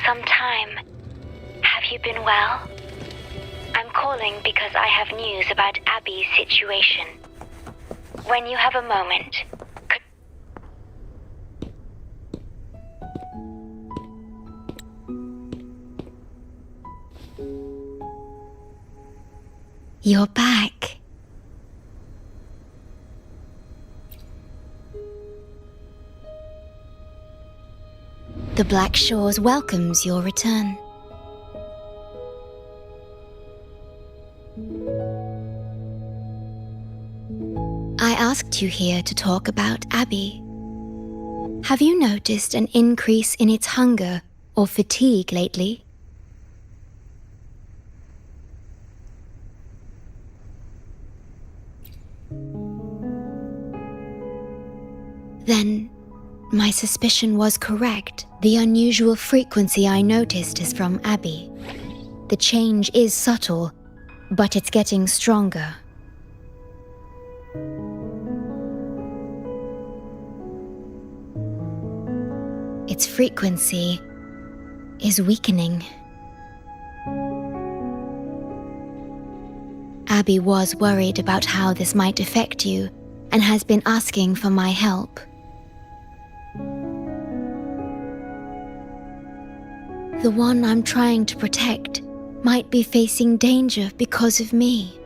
some time. Have you been well? I'm calling because I have news about Abby's situation. When you have a moment, You're back. The Black Shores welcomes your return. I asked you here to talk about Abby. Have you noticed an increase in its hunger or fatigue lately? Then, my suspicion was correct. The unusual frequency I noticed is from Abby. The change is subtle, but it's getting stronger. Its frequency is weakening. Abby was worried about how this might affect you and has been asking for my help. The one I'm trying to protect might be facing danger because of me.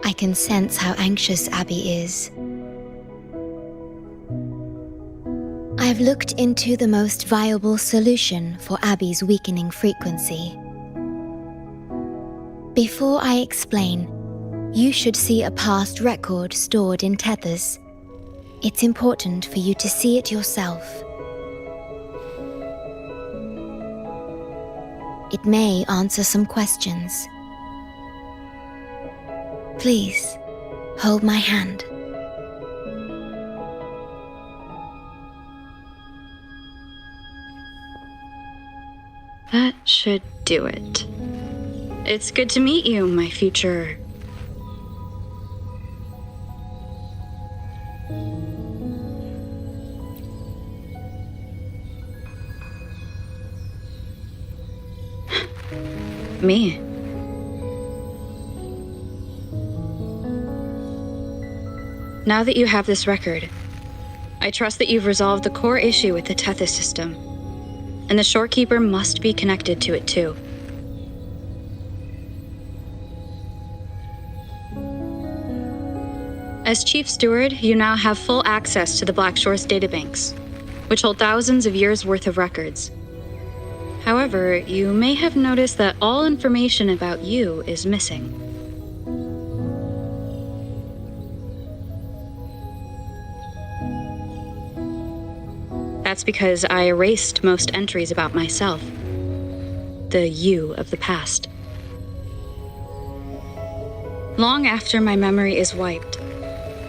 I can sense how anxious Abby is. I've looked into the most viable solution for Abby's weakening frequency. Before I explain, you should see a past record stored in tethers. It's important for you to see it yourself. It may answer some questions. Please, hold my hand. That should do it. It's good to meet you, my future... me. Now that you have this record, I trust that you've resolved the core issue with the Tethys system, and the Shorekeeper must be connected to it too. As Chief Steward, you now have full access to the Black Shores databanks, which hold thousands of years' worth of records. However, you may have noticed that all information about you is missing. That's because I erased most entries about myself, the you of the past. Long after my memory is wiped,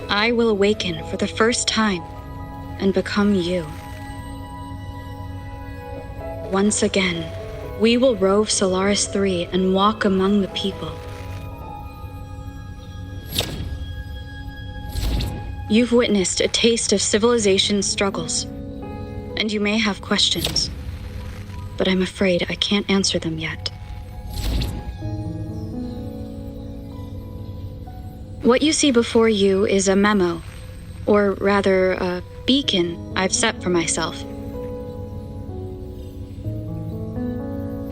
I will awaken for the first time and become you. Once again, we will rove Solaris 3 and walk among the people. You've witnessed a taste of civilization's struggles, and you may have questions, but I'm afraid I can't answer them yet. What you see before you is a memo, or rather a beacon I've set for myself.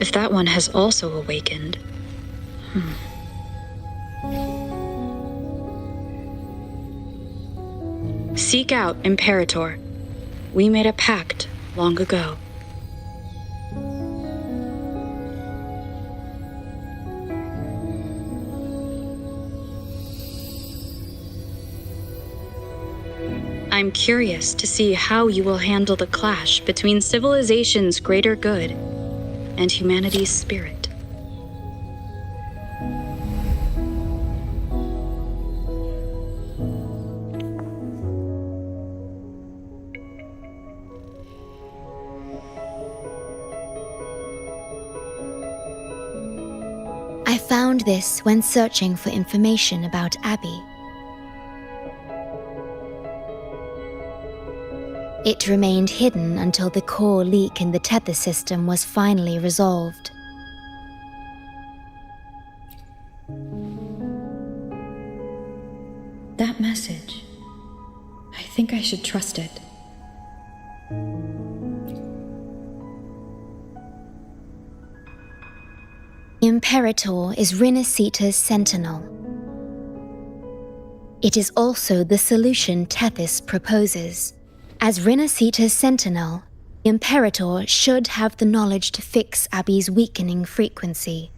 If that one has also awakened... Seek out Imperator. We made a pact long ago. I'm curious to see how you will handle the clash between civilization's greater good and humanity's spirit. I found this when searching for information about Abby. It remained hidden until the core leak in the tether system was finally resolved. That message. I think I should trust it. Imperator is Rinasita's sentinel. It is also the solution Tethys proposes. As Rinasita's sentinel, Imperator should have the knowledge to fix Abby's weakening frequency.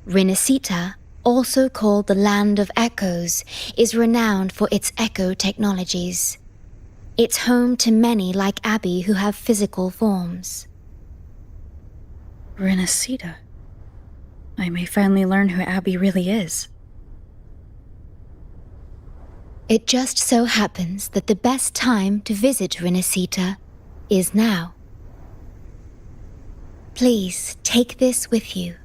Rinasita, also called the Land of Echoes, is renowned for its echo technologies. It's home to many like Abby who have physical forms. Rinasita. I may finally learn who Abby really is. It just so happens that the best time to visit Rinasita is now. Please take this with you.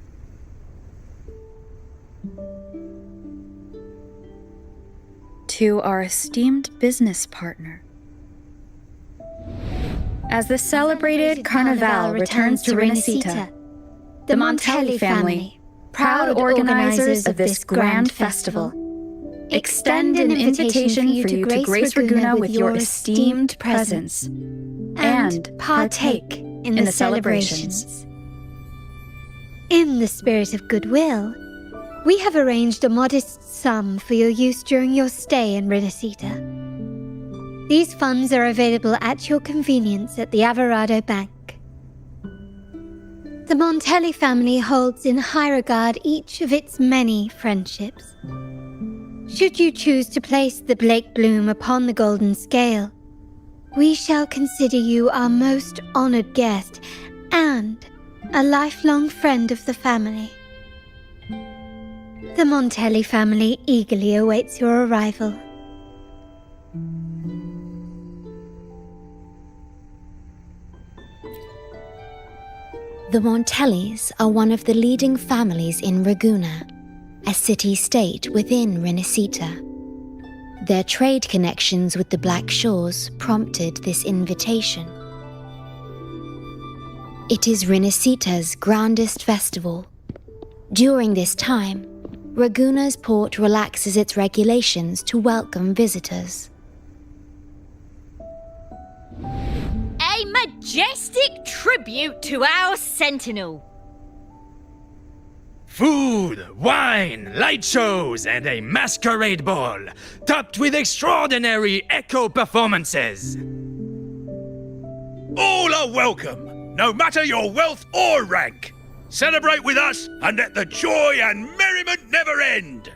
To our esteemed business partner. As the celebrated Carnival returns to Rinasita, the Montelli family, proud organizers of this grand festival, extend an invitation for you to grace Ragunna with your esteemed presence and partake in the celebrations. In the spirit of goodwill, we have arranged a modest sum for your use during your stay in Rinasita. These funds are available at your convenience at the Averado Bank. The Montelli family holds in high regard each of its many friendships. Should you choose to place the Blake Bloom upon the golden scale, we shall consider you our most honored guest and a lifelong friend of the family. The Montelli family eagerly awaits your arrival. The Montellis are one of the leading families in Ragunna, a city-state within Rinasita. Their trade connections with the Black Shores prompted this invitation. It is Rinasita's grandest festival. During this time, Ragunna's port relaxes its regulations to welcome visitors. A majestic tribute to our sentinel. Food, wine, light shows, and a masquerade ball, topped with extraordinary echo performances. All are welcome, no matter your wealth or rank. Celebrate with us and let the joy and merriment never end.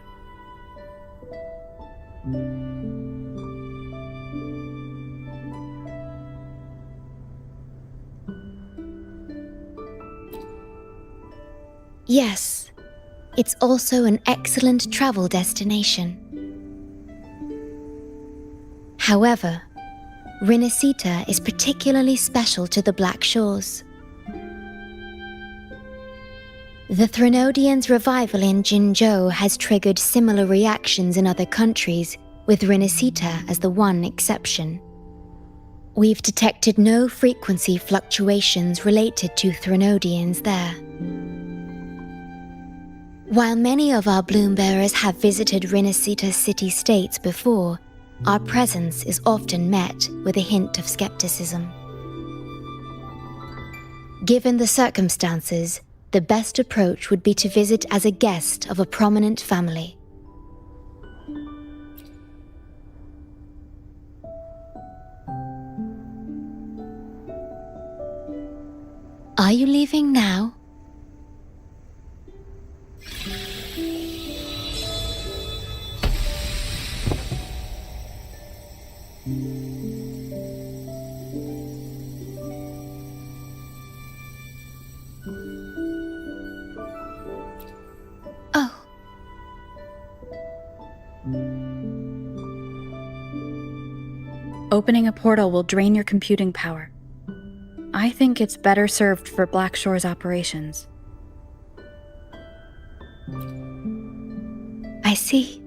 Yes, it's also an excellent travel destination. However, Rinasita is particularly special to the Black Shores. The Threnodians' revival in Jinzhou has triggered similar reactions in other countries, with Rinasita as the one exception. We've detected no frequency fluctuations related to Threnodians there. While many of our bloom-bearers have visited Rinasita city-states before, our presence is often met with a hint of skepticism. Given the circumstances, the best approach would be to visit as a guest of a prominent family. Are you leaving now? Oh. Opening a portal will drain your computing power. I think it's better served for Black Shore's operations. I see.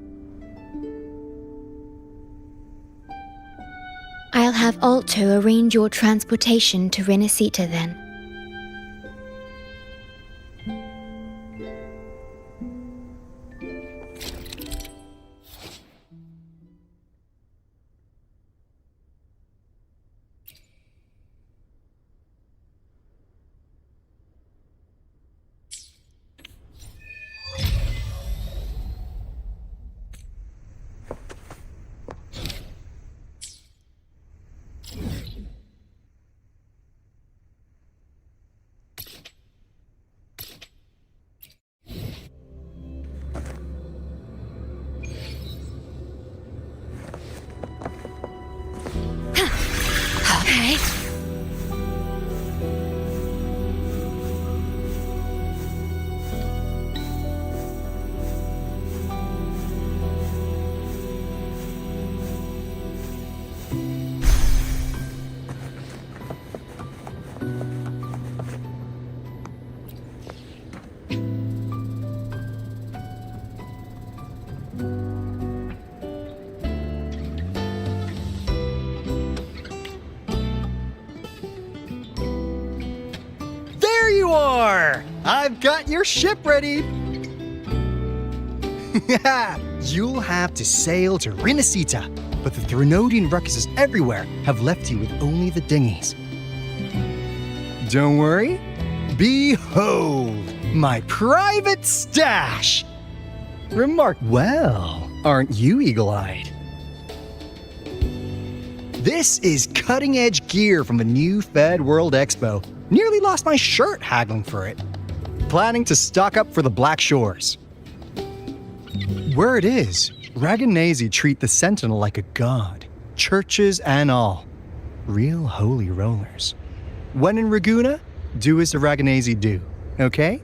have Alto arrange your transportation to Renacita then. Okay. There you are! I've got your ship ready! You'll have to sail to Renacita, but the Threnodian ruckuses everywhere have left you with only the dinghies. Don't worry. Behold, my private stash! Remark well, aren't you eagle-eyed? This is cutting-edge gear from the new Fed World Expo. Nearly lost my shirt haggling for it. Planning to stock up for the Black Shores. Word is, Raganazi treat the Sentinel like a god. Churches and all. Real holy rollers. When in Raguna, do as the Raganazi do, okay?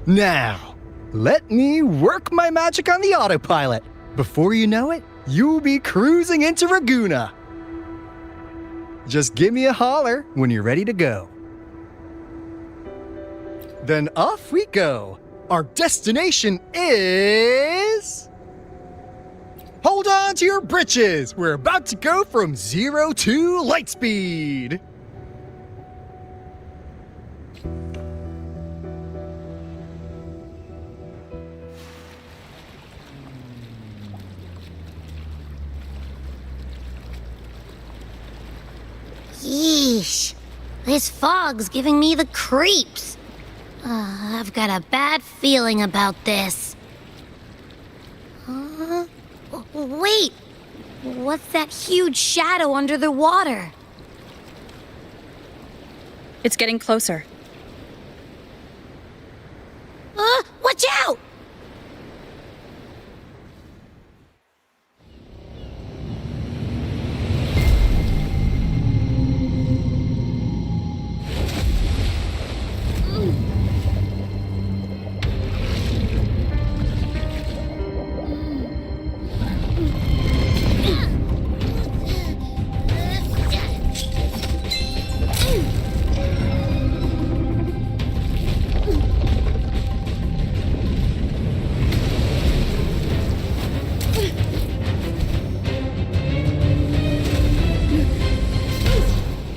Now, let me work my magic on the autopilot. Before you know it, you'll be cruising into Raguna. Just give me a holler when you're ready to go. Then off we go. Our destination is... Hold on to your britches. We're about to go from 0 to light speed. Yeesh. This fog's giving me the creeps. I've got a bad feeling about this. Wait! What's that huge shadow under the water? It's getting closer. Watch out!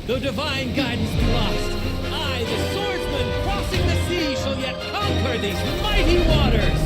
Though divine guidance be lost, I, the swordsman crossing the sea, shall yet conquer these mighty waters!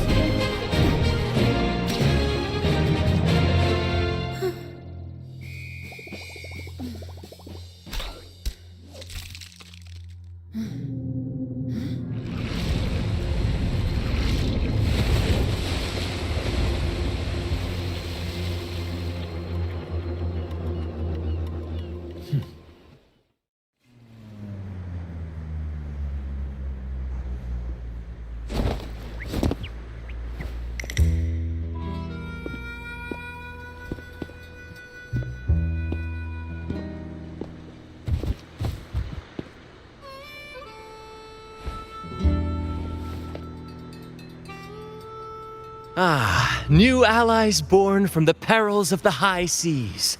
Ah, new allies born from the perils of the high seas.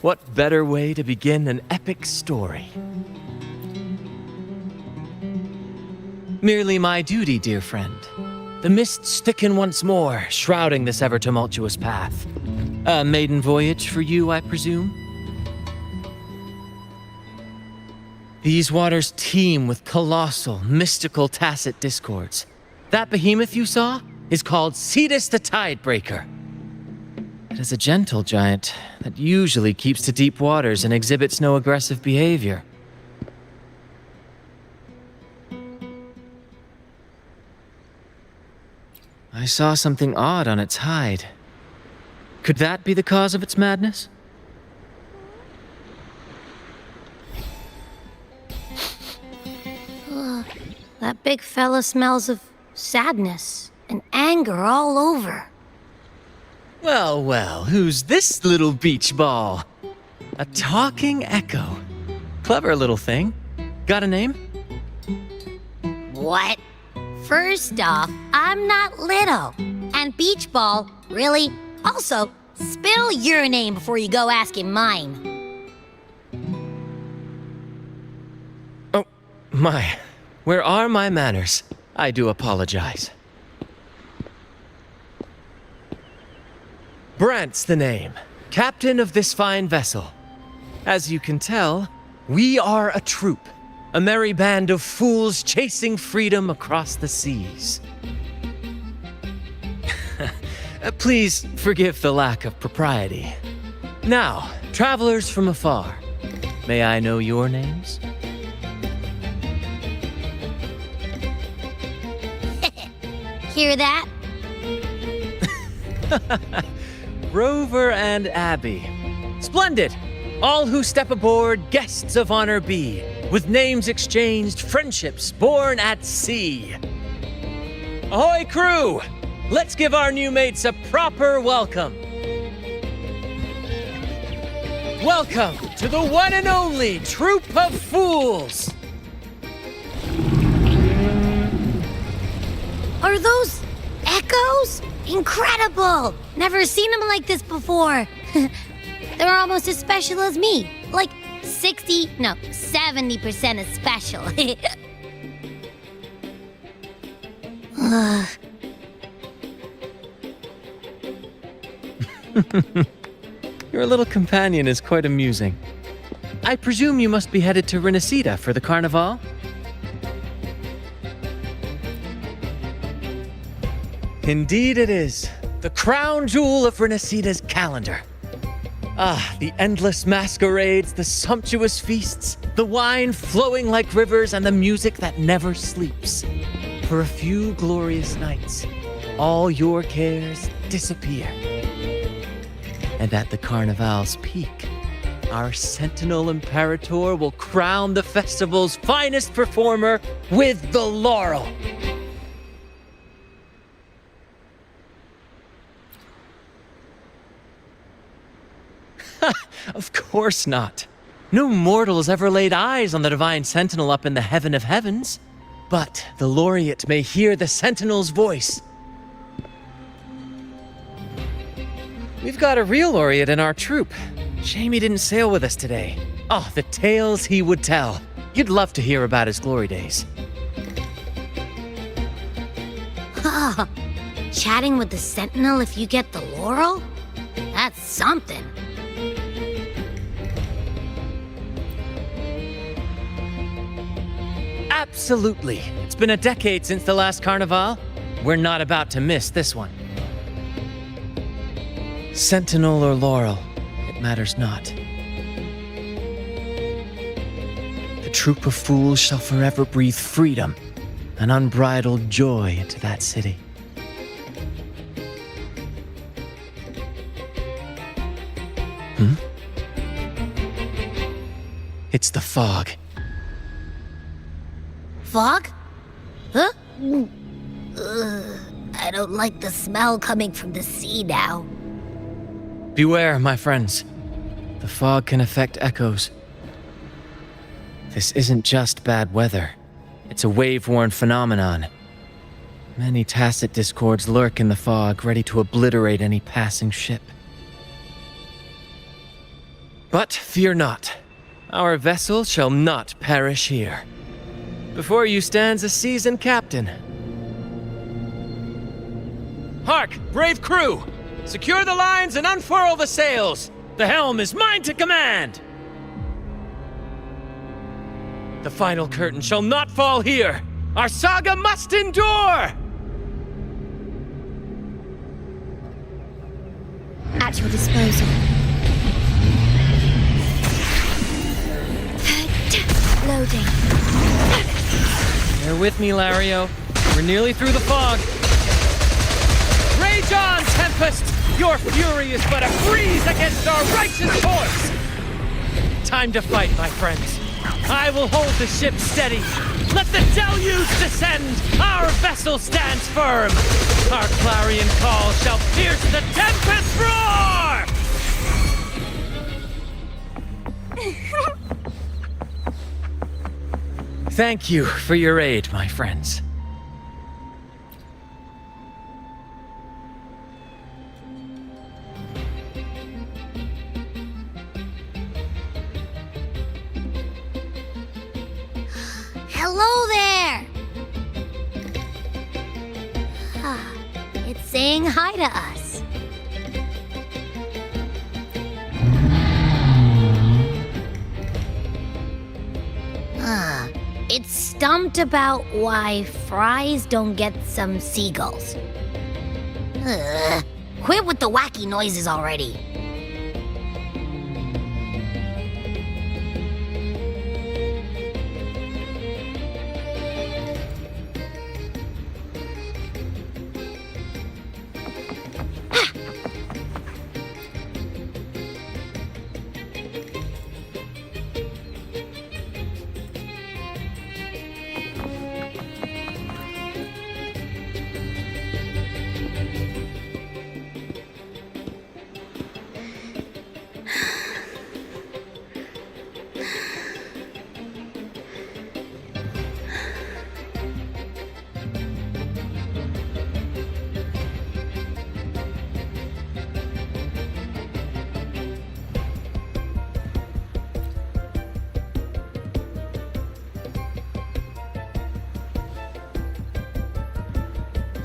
What better way to begin an epic story? Merely my duty, dear friend. The mists thicken once more, shrouding this ever-tumultuous path. A maiden voyage for you, I presume? These waters teem with colossal, mystical tacit discords. That behemoth you saw is called Cetus the Tidebreaker. It is a gentle giant that usually keeps to deep waters and exhibits no aggressive behavior. I saw something odd on its hide. Could that be the cause of its madness? That big fella smells of sadness and anger all over. Well, well, who's this little beach ball? A talking echo. Clever little thing. Got a name? What? First off, I'm not little. And Beach Ball, really? Also, spill your name before you go asking mine. Oh, my. Where are my manners? I do apologize. Brant's the name. Captain of this fine vessel. As you can tell, we are a troop. A merry band of fools chasing freedom across the seas. Please forgive the lack of propriety. Now, travelers from afar, may I know your names? Hear that? Rover and Abby. Splendid! All who step aboard, guests of honor be. With names exchanged, friendships born at sea. Ahoy, crew! Let's give our new mates a proper welcome. Welcome to the one and only Troop of Fools! Are those echoes? Incredible! Never seen them like this before. They're almost as special as me. Like 70% as special. Your little companion is quite amusing. I presume you must be headed to Renacida for the Carnival? Indeed it is. The crown jewel of Renacida's calendar. Ah, the endless masquerades, the sumptuous feasts, the wine flowing like rivers, and the music that never sleeps. For a few glorious nights, all your cares disappear. And at the Carnival's peak, our Sentinel Imperator will crown the festival's finest performer with the laurel. Of course not. No mortals ever laid eyes on the Divine Sentinel up in the heaven of heavens. But the laureate may hear the Sentinel's voice. We've got a real laureate in our troop. Shame he didn't sail with us today. Oh, the tales he would tell. You'd love to hear about his glory days. Chatting with the Sentinel if you get the laurel? That's something. Absolutely. It's been a decade since the last Carnival. We're not about to miss this one. Sentinel or laurel, it matters not. The troop of fools shall forever breathe freedom and unbridled joy into that city. It's the fog. Fog? Huh? I don't like the smell coming from the sea now. Beware, my friends. The fog can affect echoes. This isn't just bad weather. It's a wave-worn phenomenon. Many tacit discords lurk in the fog, ready to obliterate any passing ship. But fear not. Our vessel shall not perish here. Before you stands a seasoned captain. Hark, brave crew! Secure the lines and unfurl the sails! The helm is mine to command! The final curtain shall not fall here! Our saga must endure! At your disposal. Loading. Bear with me, Lario. We're nearly through the fog. Rage on, Tempest! Your fury is but a breeze against our righteous force! Time to fight, my friends. I will hold the ship steady. Let the deluge descend! Our vessel stands firm! Our clarion call shall pierce the tempest roar! Thank you for your aid, my friends. Hello there! It's saying hi to us. It's stumped about why fries don't get some seagulls. Quit with the wacky noises already.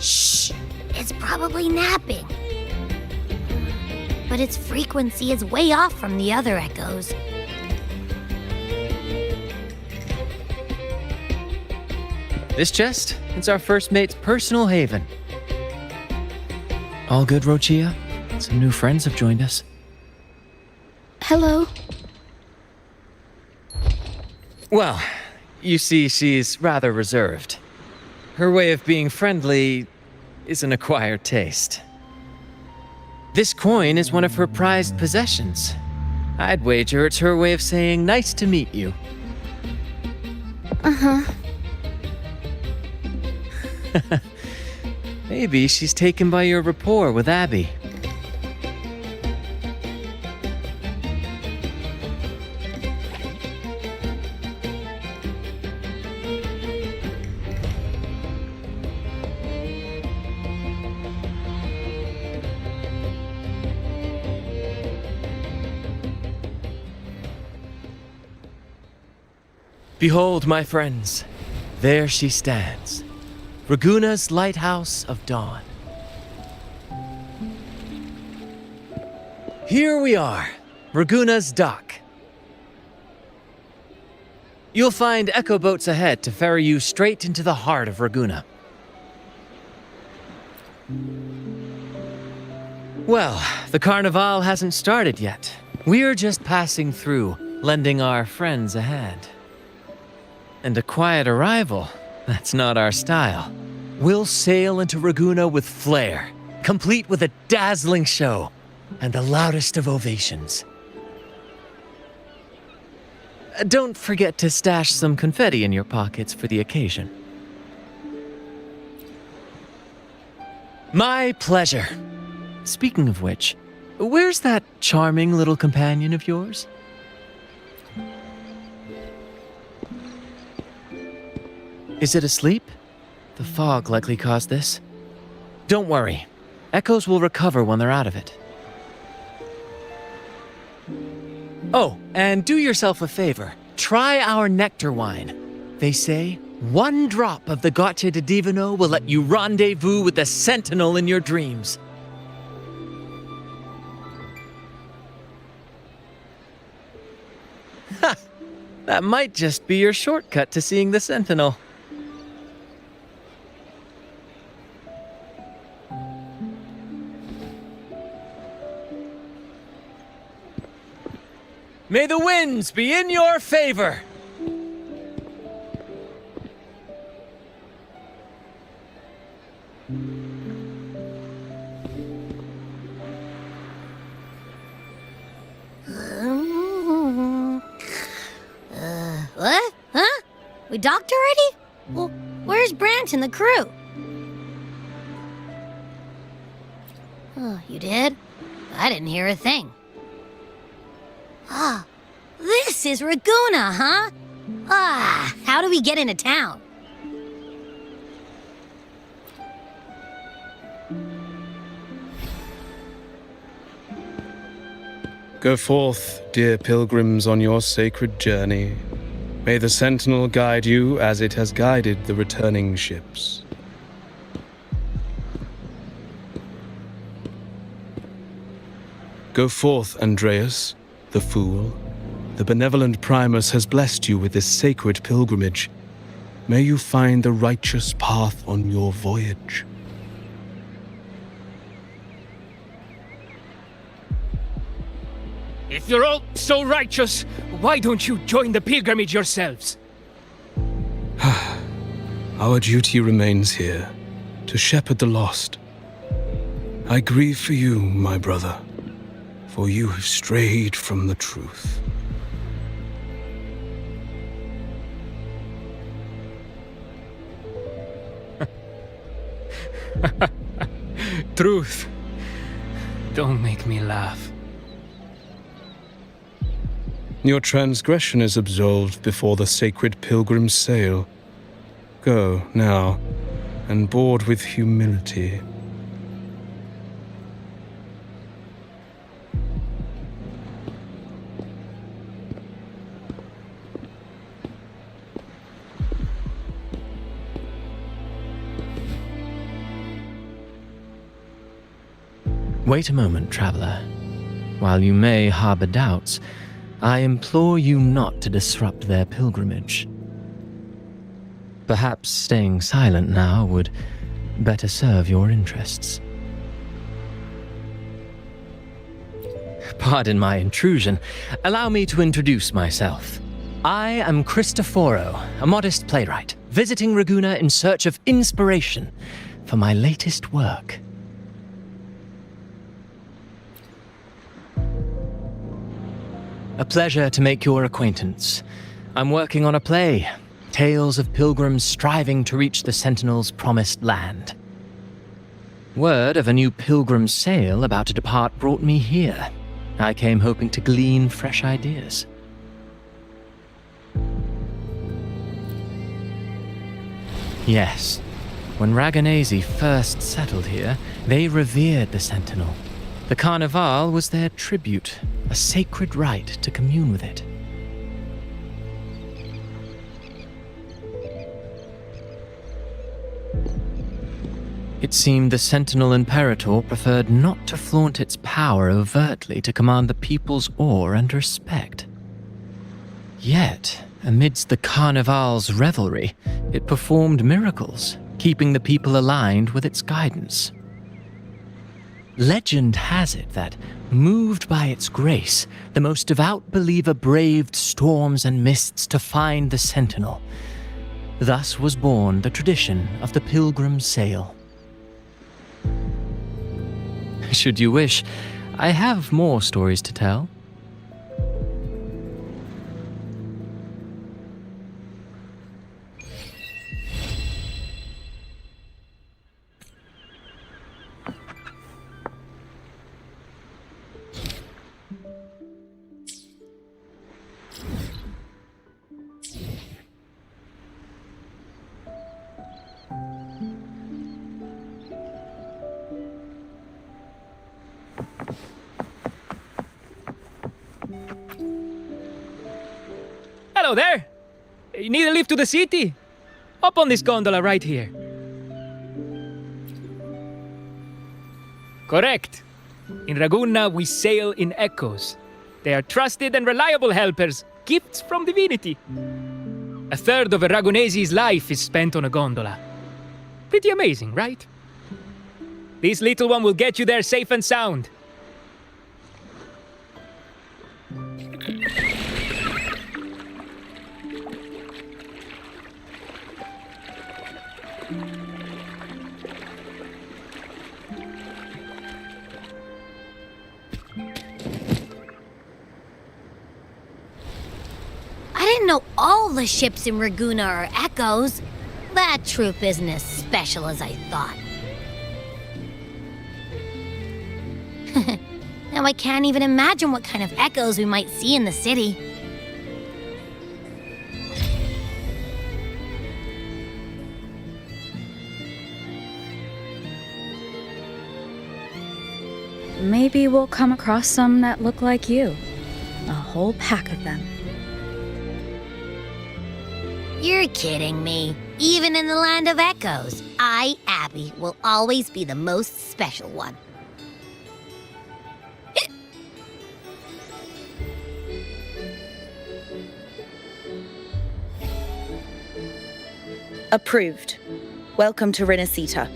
Shh! It's probably napping. But its frequency is way off from the other echoes. This chest, it's our first mate's personal haven. All good, Rochia? Some new friends have joined us. Hello. Well, you see, she's rather reserved. Her way of being friendly is an acquired taste. This coin is one of her prized possessions. I'd wager it's her way of saying nice to meet you. Uh-huh. Maybe she's taken by your rapport with Abby. Behold, my friends, there she stands, Raguna's lighthouse of dawn. Here we are, Raguna's dock. You'll find echo boats ahead to ferry you straight into the heart of Raguna. Well, the Carnival hasn't started yet. We're just passing through, lending our friends a hand. And a quiet arrival, that's not our style. We'll sail into Raguna with flair, complete with a dazzling show and the loudest of ovations. Don't forget to stash some confetti in your pockets for the occasion. My pleasure. Speaking of which, where's that charming little companion of yours? Is it asleep? The fog likely caused this. Don't worry. Echoes will recover when they're out of it. Oh, and do yourself a favor. Try our nectar wine. They say 1 drop of the Gotcha de Divino will let you rendezvous with the Sentinel in your dreams. Ha! That might just be your shortcut to seeing the Sentinel. May the winds be in your favor! What? Huh? We docked already? Well, where's Brant and the crew? Oh, you did? I didn't hear a thing. Ah, this is Raguna, huh? Ah, how do we get into town? Go forth, dear pilgrims, on your sacred journey. May the Sentinel guide you as it has guided the returning ships. Go forth, Andreas, the fool. The benevolent Primus has blessed you with this sacred pilgrimage. May you find the righteous path on your voyage. If you're all so righteous, why don't you join the pilgrimage yourselves? Our duty remains here, to shepherd the lost. I grieve for you, my brother, for you have strayed from the truth. Truth. Don't make me laugh. Your transgression is absolved before the sacred pilgrims sail. Go, now, and board with humility. Wait a moment, traveler. While you may harbor doubts, I implore you not to disrupt their pilgrimage. Perhaps staying silent now would better serve your interests. Pardon my intrusion. Allow me to introduce myself. I am Cristoforo, a modest playwright, visiting Raguna in search of inspiration for my latest work. A pleasure to make your acquaintance. I'm working on a play, tales of pilgrims striving to reach the Sentinel's promised land. Word of a new pilgrim sail about to depart brought me here. I came hoping to glean fresh ideas. Yes, when Raganesi first settled here, they revered the Sentinel. The Carnival was their tribute, a sacred right to commune with it. It seemed the Sentinel Imperator preferred not to flaunt its power overtly to command the people's awe and respect. Yet, amidst the Carnival's revelry, it performed miracles, keeping the people aligned with its guidance. Legend has it that, moved by its grace, the most devout believer braved storms and mists to find the Sentinel. Thus was born the tradition of the pilgrim sail. Should you wish, I have more stories to tell. Hello there! You need a lift to the city? Hop on this gondola right here. Correct. In Raguna, we sail in echoes. They are trusted and reliable helpers, gifts from divinity. A third of a Ragonese's life is spent on a gondola. Pretty amazing, right? This little one will get you there safe and sound. I didn't know all the ships in Raguna are echoes. That troop isn't as special as I thought. Now I can't even imagine what kind of echoes we might see in the city. Maybe we'll come across some that look like you. A whole pack of them. You're kidding me. Even in the land of echoes, I, Abby, will always be the most special one. Approved. Welcome to Renacita.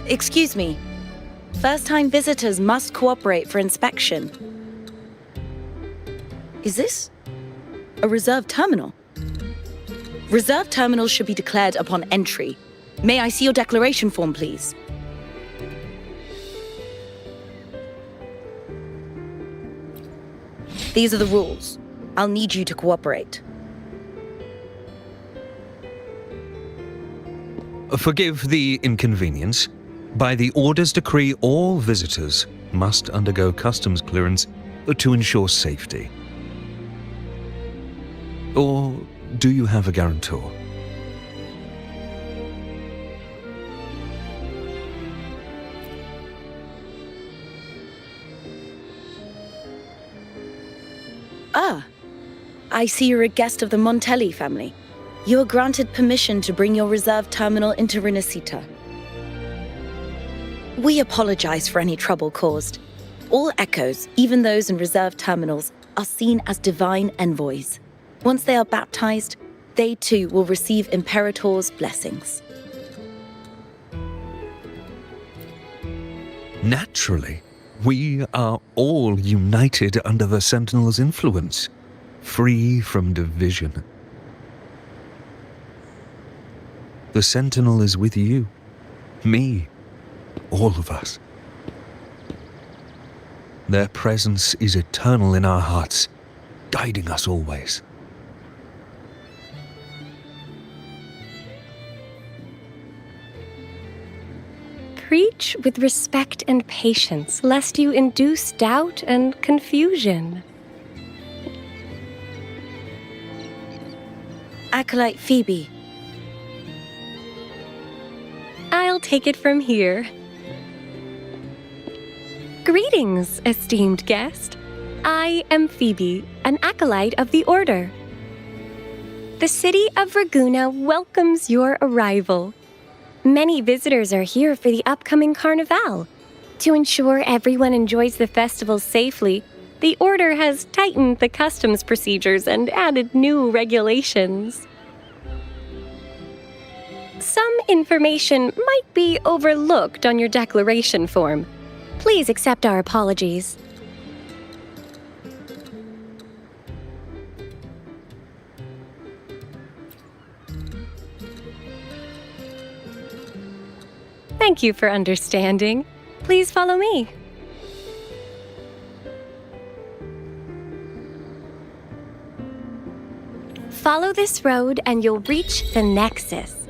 Excuse me. First-time visitors must cooperate for inspection. Is this a reserve terminal? Reserve terminals should be declared upon entry. May I see your declaration form, please? These are the rules. I'll need you to cooperate. Forgive the inconvenience. By the Order's decree, all visitors must undergo customs clearance to ensure safety. Or do you have a guarantor? Ah, I see you're a guest of the Montelli family. You are granted permission to bring your reserve terminal into Renacita. We apologize for any trouble caused. All echoes, even those in reserve terminals, are seen as divine envoys. Once they are baptized, they too will receive Imperator's blessings. Naturally, we are all united under the Sentinel's influence, free from division. The Sentinel is with you, me, all of us. Their presence is eternal in our hearts, guiding us always. Preach with respect and patience, lest you induce doubt and confusion. Acolyte Phoebe. I'll take it from here. Greetings, esteemed guest. I am Phoebe, an acolyte of the Order. The city of Raguna welcomes your arrival. Many visitors are here for the upcoming Carnival. To ensure everyone enjoys the festival safely, the Order has tightened the customs procedures and added new regulations. Some information might be overlooked on your declaration form. Please accept our apologies. Thank you for understanding. Please follow me. Follow this road and you'll reach the Nexus.